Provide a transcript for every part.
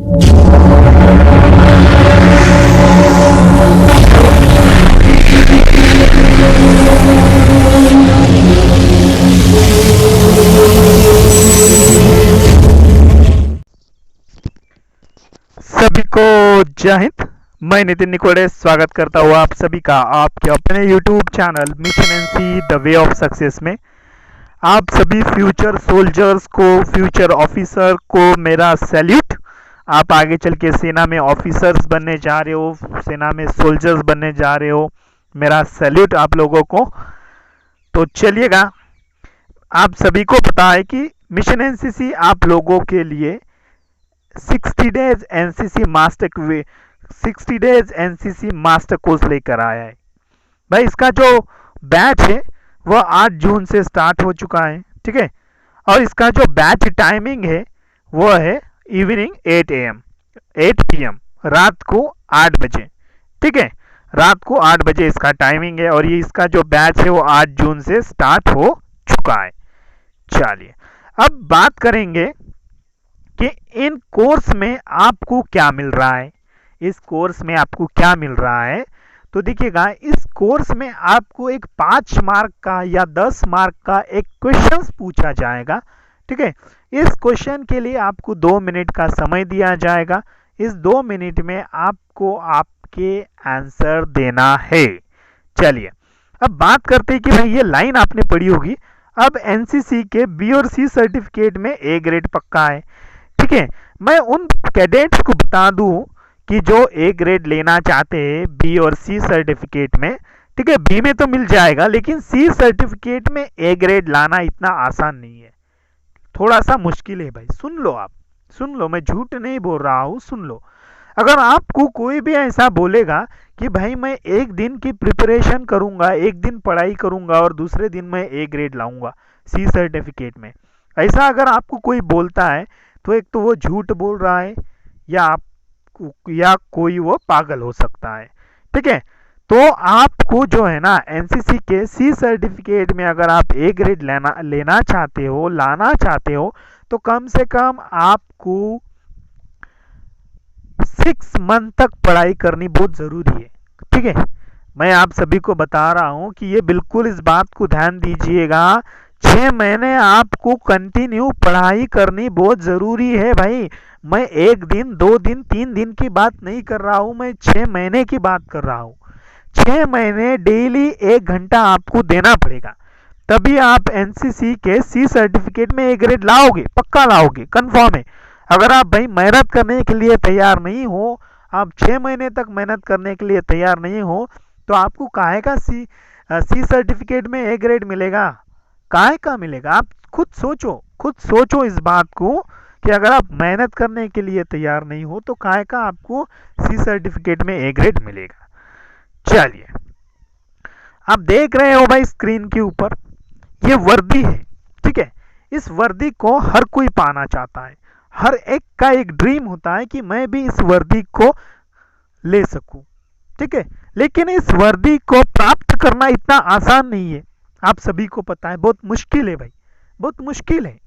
सभी को जय हिंद। मैं नितिन निकोड़े स्वागत करता हूँ आप सभी का आपके अपने YouTube channel mission NC the way of success में। आप सभी फ्यूचर सोल्जर्स को, फ्यूचर ऑफिसर को मेरा सैल्यूट। आप आगे चल के सेना में ऑफिसर्स बनने जा रहे हो, सेना में सोल्जर्स बनने जा रहे हो, मेरा सैल्यूट आप लोगों को। तो चलिएगा, आप सभी को पता है कि मिशन एनसीसी आप लोगों के लिए 60 डेज एनसीसी मास्टर कोर्स लेकर आया है भाई। इसका जो बैच है वह 8 जून से स्टार्ट हो चुका है, ठीक है। और इसका जो बैच टाइमिंग है वह है इवनिंग 8 PM, रात को 8 बजे, ठीक है। रात को 8 बजे इसका टाइमिंग है और ये इसका जो बैच है वो 8 जून से स्टार्ट हो चुका है। चलिए अब बात करेंगे कि इन कोर्स में आपको क्या मिल रहा है। इस कोर्स में आपको क्या मिल रहा है तो देखिएगा, इस कोर्स में आपको एक 5 मार्क का या 10 मार्क का एक क्वेश्चन पूछा जाएगा, ठीक है। इस क्वेश्चन के लिए आपको 2 मिनट का समय दिया जाएगा। इस 2 मिनट में आपको आपके आंसर देना है। चलिए अब बात करते हैं कि भाई ये लाइन आपने पढ़ी होगी, अब एनसीसी के बी और सी सर्टिफिकेट में ए ग्रेड पक्का है, ठीक है। मैं उन कैडेट्स को बता दूं कि जो ए ग्रेड लेना चाहते हैं बी और सी सर्टिफिकेट में, ठीक है। बी में तो मिल जाएगा लेकिन सी सर्टिफिकेट में ए ग्रेड लाना इतना आसान नहीं है, थोड़ा सा मुश्किल है भाई। सुन लो, आप सुन लो, मैं झूठ नहीं बोल रहा हूँ, सुन लो। अगर आपको कोई भी ऐसा बोलेगा कि भाई मैं एक दिन की प्रिपरेशन करूंगा, एक दिन पढ़ाई करूंगा और दूसरे दिन मैं ए ग्रेड लाऊंगा सी सर्टिफिकेट में, ऐसा अगर आपको कोई बोलता है तो एक तो वो झूठ बोल रहा है या कोई वो पागल हो सकता है, ठीक है। तो आपको जो है ना एनसीसी के सी सर्टिफिकेट में अगर आप ए ग्रेड लाना चाहते हो तो कम से कम आपको 6 मंथ तक पढ़ाई करनी बहुत जरूरी है, ठीक है। मैं आप सभी को बता रहा हूं कि ये बिल्कुल इस बात को ध्यान दीजिएगा, 6 महीने आपको कंटिन्यू पढ़ाई करनी बहुत जरूरी है भाई। मैं 1 दिन 2 दिन 3 दिन की बात नहीं कर रहा हूं, मैं 6 महीने की बात कर रहा हूं। 6 महीने डेली 1 घंटा आपको देना पड़ेगा, तभी आप एनसीसी के सी सर्टिफिकेट में ए ग्रेड लाओगे, पक्का लाओगे, कंफर्म है। अगर आप भाई मेहनत करने के लिए तैयार नहीं हो, आप 6 महीने तक मेहनत करने के लिए तैयार नहीं हो, तो आपको काहे का सी सर्टिफिकेट में ए ग्रेड मिलेगा, काहे का मिलेगा। आप खुद सोचो इस बात को कि अगर आप मेहनत करने के लिए तैयार नहीं हो तो काहे का आपको सी सर्टिफिकेट में ए ग्रेड मिलेगा। चलिए आप देख रहे हो भाई स्क्रीन के ऊपर ये वर्दी है, ठीक है। इस वर्दी को हर कोई पाना चाहता है, हर एक का एक ड्रीम होता है कि मैं भी इस वर्दी को ले सकूं, ठीक है। लेकिन इस वर्दी को प्राप्त करना इतना आसान नहीं है, आप सभी को पता है, बहुत मुश्किल है भाई, बहुत मुश्किल है।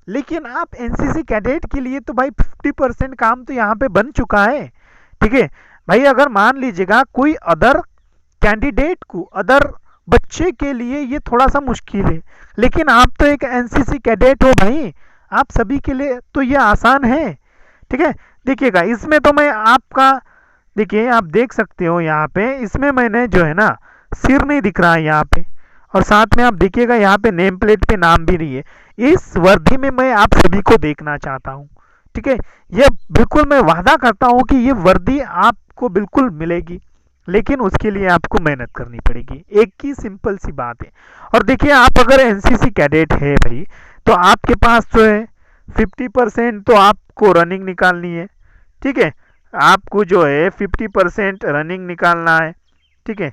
लेकिन आप एनसीसी कैडेट के लिए तो भाई 50% काम तो यहाँ पे बन चुका है, ठीक है भाई। अगर मान लीजिएगा कोई अदर कैंडिडेट को, अदर बच्चे के लिए ये थोड़ा सा मुश्किल है, लेकिन आप तो एक एनसीसी कैडेट हो भाई, आप सभी के लिए तो ये आसान है, ठीक है। देखिएगा इसमें तो मैं आपका, देखिए आप देख सकते हो यहाँ पे, इसमें मैंने जो है ना सिर नहीं दिख रहा है यहाँ पे, और साथ में आप देखिएगा यहाँ पे नेम प्लेट पे नाम भी नहीं है। इस वर्दी में मैं आप सभी को देखना चाहता हूँ, ठीक है। ये बिल्कुल मैं वादा करता हूँ कि ये वर्दी आपको बिल्कुल मिलेगी, लेकिन उसके लिए आपको मेहनत करनी पड़ेगी, एक ही सिंपल सी बात है। और देखिए आप अगर एनसीसी कैडेट है भाई तो आपके पास जो है 50% तो आपको रनिंग निकालनी है, ठीक है। आपको जो है 50% रनिंग निकालना है, ठीक है।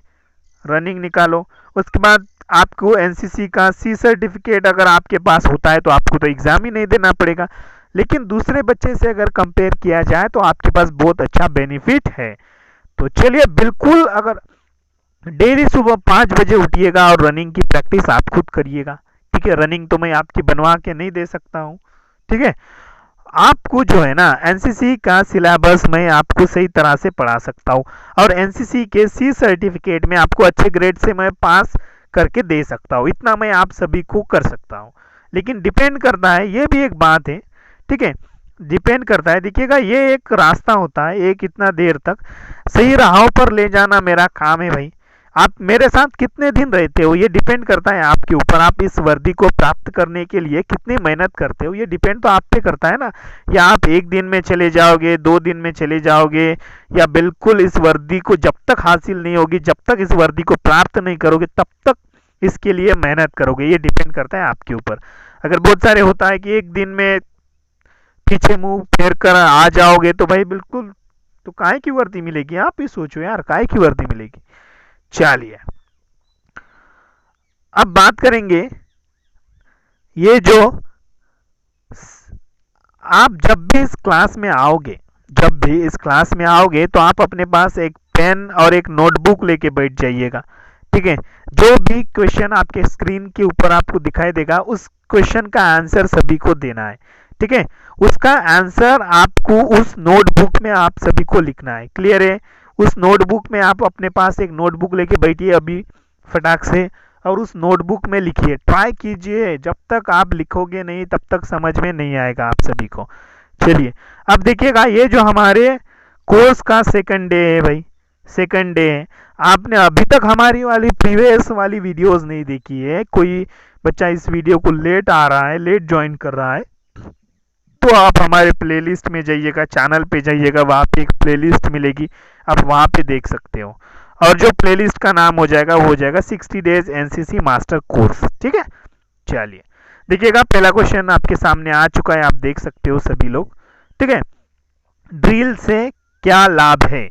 रनिंग निकालो, उसके बाद आपको एनसीसी का सी सर्टिफिकेट अगर आपके पास होता है तो आपको तो एग्जाम ही नहीं देना पड़ेगा, लेकिन दूसरे बच्चे से अगर कंपेयर किया जाए तो आपके पास बहुत अच्छा बेनिफिट है। तो चलिए बिल्कुल, अगर डेली सुबह 5 बजे उठिएगा और रनिंग की प्रैक्टिस आप खुद करिएगा, ठीक है। रनिंग तो मैं आपकी बनवा के नहीं दे सकता हूँ, ठीक है। आपको जो है ना एनसीसी का सिलेबस मैं आपको सही तरह से पढ़ा सकता हूँ और एनसीसी के सी सर्टिफिकेट में आपको अच्छे ग्रेड से मैं पास करके दे सकता हूँ, इतना मैं आप सभी को कर सकता हूँ। लेकिन डिपेंड करता है, ये भी एक बात है, ठीक है, डिपेंड करता है। देखिएगा ये एक रास्ता होता है, एक इतना देर तक सही राहों पर ले जाना मेरा काम है भाई। आप मेरे साथ कितने दिन रहते हो ये डिपेंड करता है आपके ऊपर, आप इस वर्दी को प्राप्त करने के लिए कितनी मेहनत करते हो ये डिपेंड तो आप पे करता है ना। या आप एक दिन में चले जाओगे, 2 दिन में चले जाओगे, या बिल्कुल इस वर्दी को जब तक हासिल नहीं होगी, जब तक इस वर्दी को प्राप्त नहीं करोगे तब तक इसके लिए मेहनत करोगे, ये डिपेंड करता है आपके ऊपर। अगर बहुत सारे होता है कि एक दिन में पीछे मुंह फेर कर आ जाओगे तो भाई बिल्कुल, तो काहे की वर्दी मिलेगी, आप ही सोचो यार, काहे की वर्दी मिलेगी। चलिए अब बात करेंगे ये जो आप जब भी इस क्लास में आओगे, जब भी इस क्लास में आओगे तो आप अपने पास एक पेन और एक नोटबुक लेके बैठ जाइएगा, ठीक है। जो भी क्वेश्चन आपके स्क्रीन के ऊपर आपको दिखाई देगा उस क्वेश्चन का आंसर सभी को देना है, ठीक है। उसका आंसर आपको उस नोटबुक में आप सभी को लिखना है, क्लियर है। उस नोटबुक में आप अपने पास एक नोटबुक लेके बैठिए अभी फटाक से, और उस नोटबुक में लिखिए, ट्राई कीजिए, जब तक आप लिखोगे नहीं तब तक समझ में नहीं आएगा आप सभी को। चलिए अब देखिएगा ये जो हमारे कोर्स का सेकंड डे है भाई, सेकंड डे है। आपने अभी तक हमारी वाली प्रीवियस वाली वीडियोस नहीं देखी है, कोई बच्चा इस वीडियो को लेट आ रहा है, लेट ज्वाइन कर रहा है, तो आप हमारे प्लेलिस्ट में जाइएगा, चैनल पे जाइएगा, वहाँ पे एक प्लेलिस्ट मिलेगी, आप वहाँ पे देख सकते हो। और जो प्लेलिस्ट का नाम हो जाएगा वो हो जाएगा 60 डेज एनसीसी मास्टर कोर्स, ठीक है। चलिए देखिएगा पहला क्वेश्चन आपके सामने आ चुका है, आप देख सकते हो सभी लोग, ठीक है। ड्रिल से क्या लाभ है,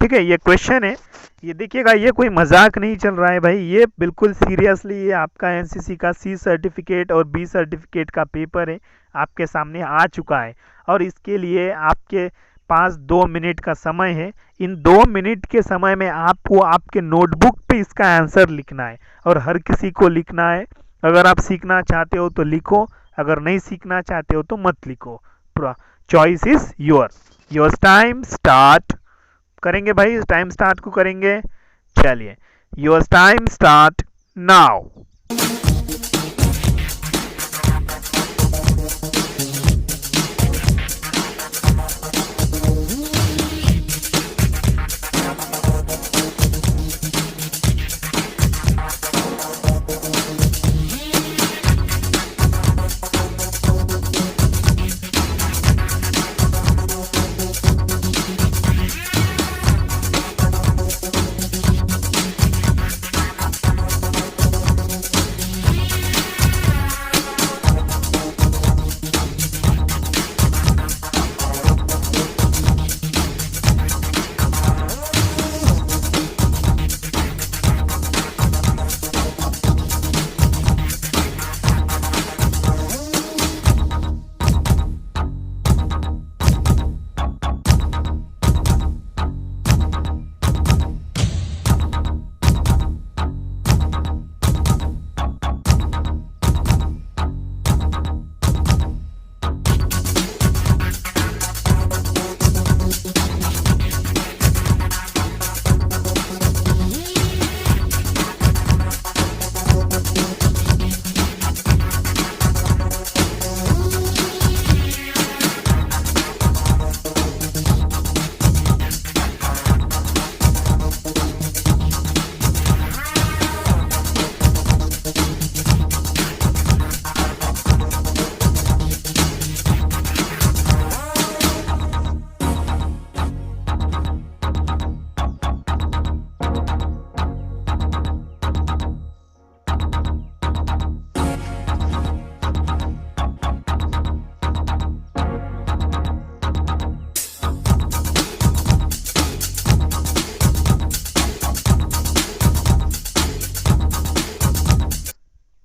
ठीक है, ये क्वेश्चन है। ये देखिएगा ये कोई मजाक नहीं चल रहा है भाई, ये बिल्कुल सीरियसली ये आपका एनसीसी का सी सर्टिफिकेट और बी सर्टिफिकेट का पेपर है, आपके सामने आ चुका है। और इसके लिए आपके पास 2 मिनट का समय है। इन 2 मिनट के समय में आपको आपके नोटबुक पे इसका आंसर लिखना है, और हर किसी को लिखना है। अगर आप सीखना चाहते हो तो लिखो, अगर नहीं सीखना चाहते हो तो मत लिखो, choice is your time start करेंगे भाई, टाइम स्टार्ट को करेंगे। चलिए your time start now.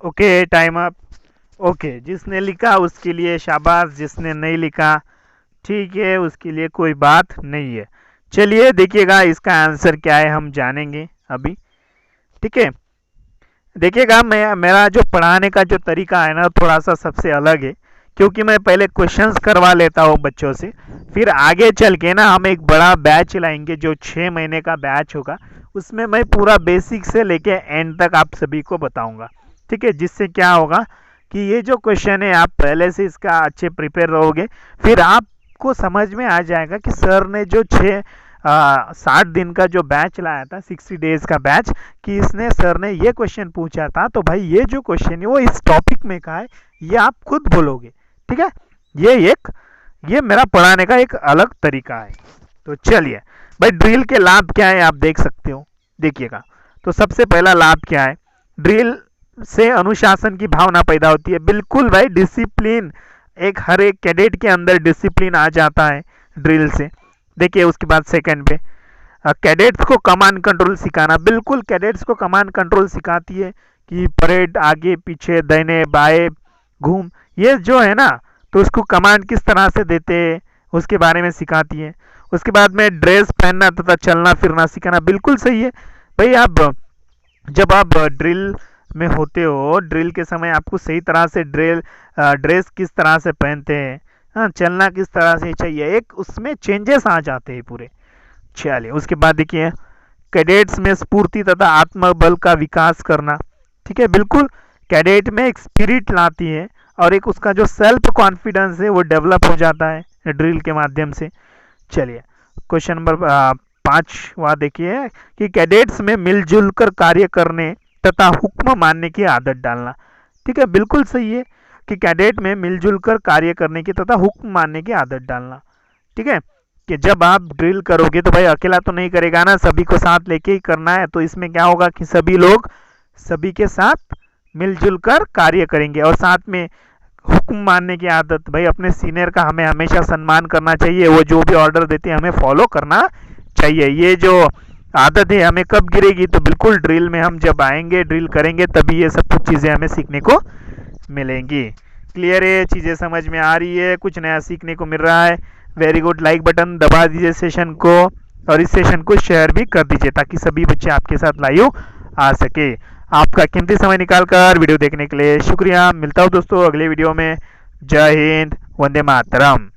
Okay time up. Okay जिसने लिखा उसके लिए शाबाश, जिसने नहीं लिखा ठीक है उसके लिए कोई बात नहीं है। चलिए देखिएगा इसका आंसर क्या है हम जानेंगे अभी, ठीक है। देखिएगा मेरा जो पढ़ाने का जो तरीका है ना थोड़ा सा सबसे अलग है, क्योंकि मैं पहले क्वेश्चंस करवा लेता हूँ बच्चों से, फिर आगे चल के ना हम एक बड़ा बैच लाएंगे जो 6 महीने का बैच होगा, उसमें मैं पूरा बेसिक से लेके एंड तक आप सभी को बताऊंगा। ठीक है, जिससे क्या होगा कि ये जो क्वेश्चन है आप पहले से इसका अच्छे प्रिपेयर रहोगे, फिर आपको समझ में आ जाएगा कि सर ने जो 60 दिन का जो बैच लाया था, 60 डेज का बैच, कि इसने सर ने ये क्वेश्चन पूछा था, तो भाई ये जो क्वेश्चन है वो इस टॉपिक में का है, ये आप खुद बोलोगे। ठीक है, ये मेरा पढ़ाने का एक अलग तरीका है। तो चलिए भाई, ड्रिल के लाभ क्या है आप देख सकते हो, देखिएगा। तो सबसे पहला लाभ क्या है, ड्रिल से अनुशासन की भावना पैदा होती है। बिल्कुल भाई, डिसिप्लिन, एक हर एक कैडेट के अंदर डिसिप्लिन आ जाता है ड्रिल से। देखिए उसके बाद सेकंड पे कैडेट्स को कमांड कंट्रोल सिखाना। बिल्कुल कैडेट्स को कमांड कंट्रोल सिखाती है कि परेड, आगे पीछे, दाहिने बाएं, घूम, ये जो है ना, तो उसको कमांड किस तरह से देते हैं उसके बारे में सिखाती है। उसके बाद में ड्रेस पहनना तथा चलना फिरना सिखाना। बिल्कुल सही है भाई, आप जब आप ड्रिल में होते हो, ड्रिल के समय आपको सही तरह से ड्रेस किस तरह से पहनते हैं, हाँ, चलना किस तरह से चाहिए, एक उसमें चेंजेस आ जाते हैं पूरे। चलिए उसके बाद देखिए, कैडेट्स में स्फूर्ति तथा आत्मबल का विकास करना। ठीक है, बिल्कुल कैडेट में एक स्पिरिट लाती है और एक उसका जो सेल्फ कॉन्फिडेंस है वो डेवलप हो जाता है ड्रिल के माध्यम से। चलिए क्वेश्चन नंबर 5वां देखिए कि कैडेट्स में मिलजुल कर कार्य करने तथा हुक्म मानने की आदत डालना। ठीक है, बिल्कुल सही है कि कैडेट में मिलजुल कर कार्य करने की तथा हुक्म मानने की आदत डालना। ठीक है, कि जब आप ड्रिल करोगे तो भाई अकेला तो नहीं करेगा ना, सभी को साथ लेके ही करना है। तो इसमें क्या होगा कि सभी लोग सभी के साथ मिलजुल कर कार्य करेंगे और साथ में हुक्म मानने की आदत। भाई अपने सीनियर का हमें हमेशा सम्मान करना चाहिए, वो जो भी ऑर्डर देते हैं हमें फॉलो करना चाहिए। ये जो आदत है हमें कब गिरेगी, तो बिल्कुल ड्रिल में हम जब आएंगे, ड्रिल करेंगे, तभी ये सब कुछ चीज़ें हमें सीखने को मिलेंगी। क्लियर है, चीज़ें समझ में आ रही है, कुछ नया सीखने को मिल रहा है। वेरी गुड, लाइक बटन दबा दीजिए सेशन को, और इस सेशन को शेयर भी कर दीजिए ताकि सभी बच्चे आपके साथ लाइव आ सके। आपका कीमती समय निकालकर वीडियो देखने के लिए शुक्रिया। मिलता हूँ दोस्तों अगले वीडियो में। जय हिंद, वंदे मातरम।